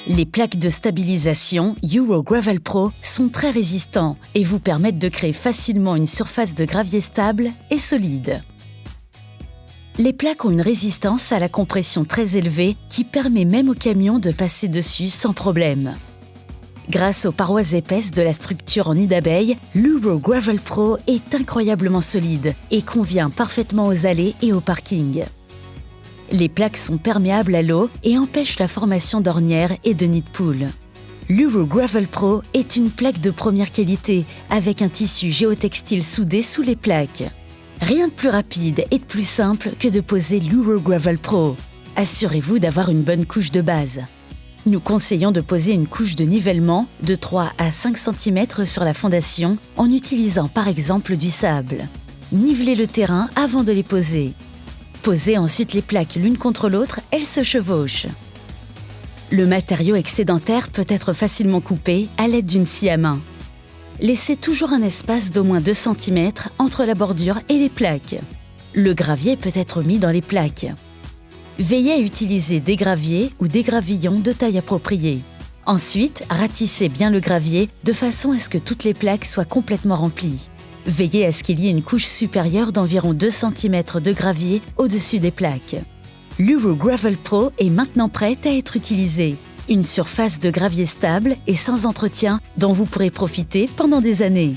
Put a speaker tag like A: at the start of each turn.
A: Les plaques de stabilisation Euro Gravel Pro sont très résistants et vous permettent de créer facilement une surface de gravier stable et solide. Les plaques ont une résistance à la compression très élevée qui permet même aux camions de passer dessus sans problème. Grâce aux parois épaisses de la structure en nid d'abeille, l'Euro Gravel Pro est incroyablement solide et convient parfaitement aux allées et au parking. Les plaques sont perméables à l'eau et empêchent la formation d'ornières et de nids de poules. L'Euro Gravel Pro est une plaque de première qualité avec un tissu géotextile soudé sous les plaques. Rien de plus rapide et de plus simple que de poser l'Euro Gravel Pro. Assurez-vous d'avoir une bonne couche de base. Nous conseillons de poser une couche de nivellement de 3 à 5 cm sur la fondation en utilisant par exemple du sable. Nivelez le terrain avant de les poser. Posez ensuite les plaques l'une contre l'autre, elles se chevauchent. Le matériau excédentaire peut être facilement coupé à l'aide d'une scie à main. Laissez toujours un espace d'au moins 2 cm entre la bordure et les plaques. Le gravier peut être mis dans les plaques. Veillez à utiliser des graviers ou des gravillons de taille appropriée. Ensuite, ratissez bien le gravier de façon à ce que toutes les plaques soient complètement remplies. Veillez à ce qu'il y ait une couche supérieure d'environ 2 cm de gravier au-dessus des plaques. L'Euro Gravel Pro est maintenant prête à être utilisée. Une surface de gravier stable et sans entretien dont vous pourrez profiter pendant des années.